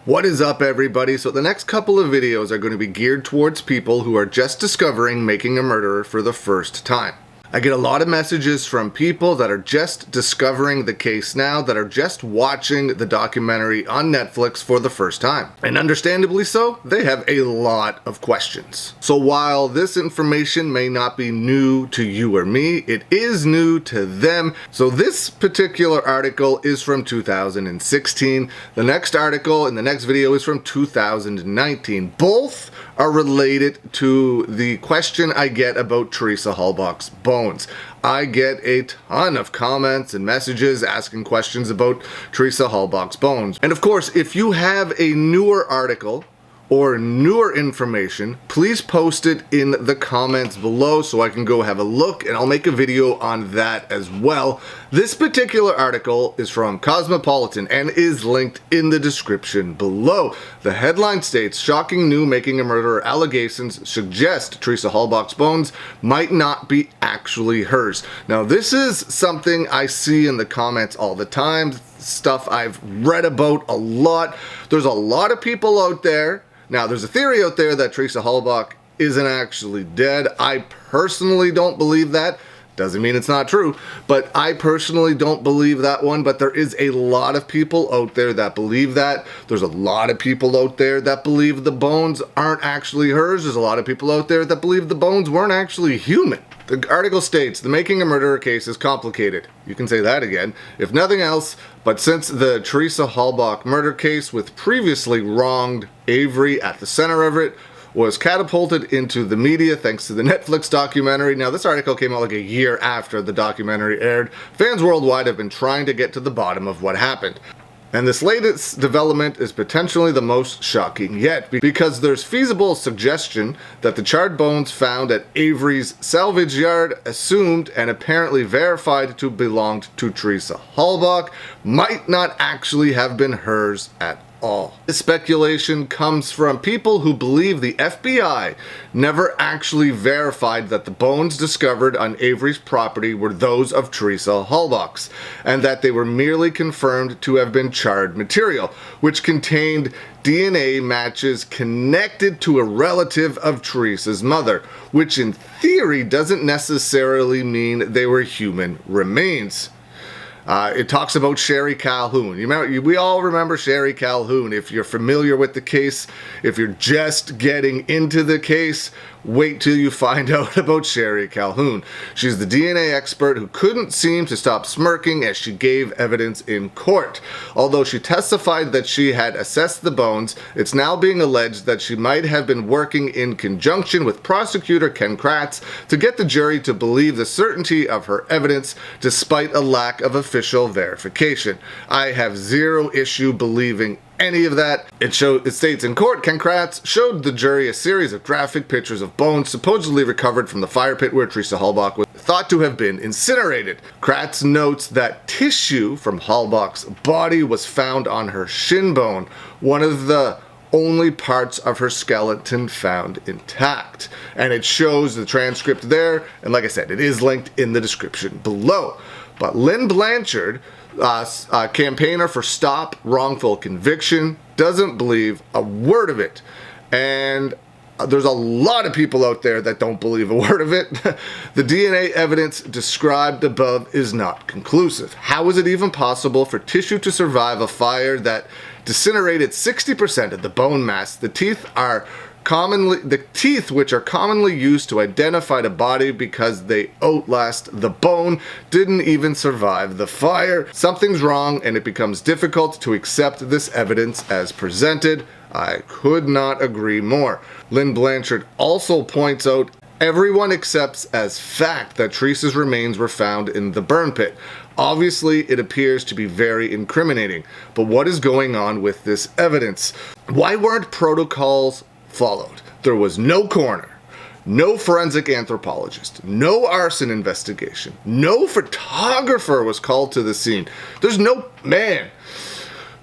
What is up, everybody? So the next couple of videos are going to be geared towards people who are just discovering making a murderer for the first time. I get a lot of messages from people that are just discovering the case now, that are just watching the documentary on Netflix for the first time. And understandably so, they have a lot of questions. So while this information may not be new to you or me, it is new to them. So this particular article is from 2016. The next article in the next video is from 2019. Both are related to the question I get about Teresa Halbach's bones. I get a ton of comments and messages asking questions about Teresa Halbach's bones. And of course, if you have a newer article or newer information, please post it in the comments below so I can go have a look, and I'll make a video on that as well. This particular article is from Cosmopolitan and is linked in the description below. The headline states, "Shocking new making a murderer allegations suggest Teresa Halbach's bones might not be actually hers." Now, this is something I see in the comments all the time, stuff I've read about a lot. There's a lot of people out there. Now, there's a theory out there that Teresa Halbach isn't actually dead. I personally don't believe that. Doesn't mean it's not true, but I personally don't believe that one. But there is a lot of people out there that believe that. There's a lot of people out there that believe the bones aren't actually hers. There's a lot of people out there that believe the bones weren't actually human. The article states, "The making a murderer case is complicated." You can say that again, if nothing else, but since the Teresa Halbach murder case with previously wronged Avery at the center of it was catapulted into the media thanks to the Netflix documentary. Now, this article came out like a year after the documentary aired. Fans worldwide have been trying to get to the bottom of what happened. And this latest development is potentially the most shocking yet, because there's feasible suggestion that the charred bones found at Avery's salvage yard, assumed and apparently verified to belong to Teresa Halbach, might not actually have been hers at all. This speculation comes from people who believe the FBI never actually verified that the bones discovered on Avery's property were those of Teresa Halbach's, and that they were merely confirmed to have been charred material, which contained DNA matches connected to a relative of Teresa's mother, which in theory doesn't necessarily mean they were human remains. It talks about Sherry Calhoun. We all remember Sherry Calhoun. If you're familiar with the case, if you're just getting into the case, wait till you find out about Sherry Calhoun. She's the DNA expert who couldn't seem to stop smirking as she gave evidence in court. Although she testified that she had assessed the bones, it's now being alleged that she might have been working in conjunction with prosecutor Ken Kratz to get the jury to believe the certainty of her evidence despite a lack of official verification. I have zero issue believing any of that. It states in court, Ken Kratz showed the jury a series of graphic pictures of bones supposedly recovered from the fire pit where Teresa Halbach was thought to have been incinerated. Kratz notes that tissue from Halbach's body was found on her shin bone, one of the only parts of her skeleton found intact. And it shows the transcript there, and like I said, it is linked in the description below. But Lynn Blanchard, a campaigner for Stop Wrongful Conviction, doesn't believe a word of it. And there's a lot of people out there that don't believe a word of it. The DNA evidence described above is not conclusive. How is it even possible for tissue to survive a fire that disintegrated 60% of the bone mass? The teeth, which are commonly used to identify the body because they outlast the bone, didn't even survive the fire. Something's wrong, and it becomes difficult to accept this evidence as presented. I could not agree more. Lynn Blanchard also points out everyone accepts as fact that Teresa's remains were found in the burn pit. Obviously, it appears to be very incriminating. But what is going on with this evidence? Why weren't protocols followed? There was no coroner, no forensic anthropologist, no arson investigation, no photographer was called to the scene. There's no man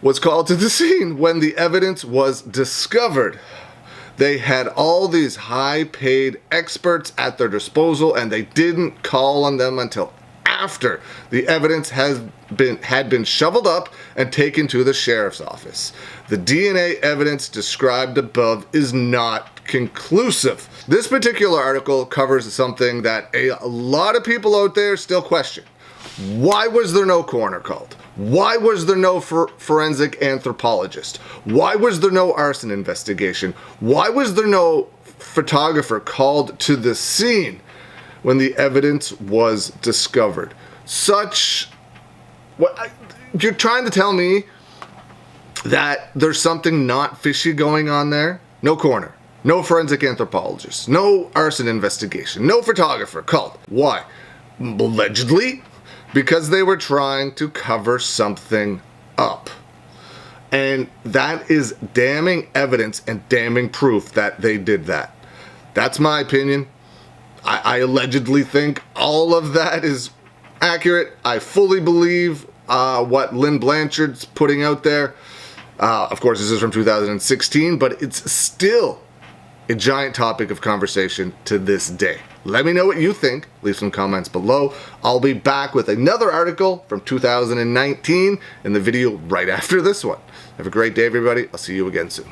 was called to the scene when the evidence was discovered. They had all these high-paid experts at their disposal, and they didn't call on them until after the evidence had been shoveled up and taken to the sheriff's office. The DNA evidence described above is not conclusive. This particular article covers something that a lot of people out there still question. Why was there no coroner called? Why was there no forensic anthropologist? Why was there no arson investigation? Why was there no photographer called to the scene when the evidence was discovered? You're trying to tell me that there's something not fishy going on there? No coroner, no forensic anthropologist, no arson investigation, no photographer called. Why? Allegedly, because they were trying to cover something up. And that is damning evidence and damning proof that they did that. That's my opinion. I allegedly think all of that is accurate. I fully believe what Lynn Blanchard's putting out there. Of course, this is from 2016, but it's still a giant topic of conversation to this day. Let me know what you think. Leave some comments below. I'll be back with another article from 2019 in the video right after this one. Have a great day, everybody. I'll see you again soon.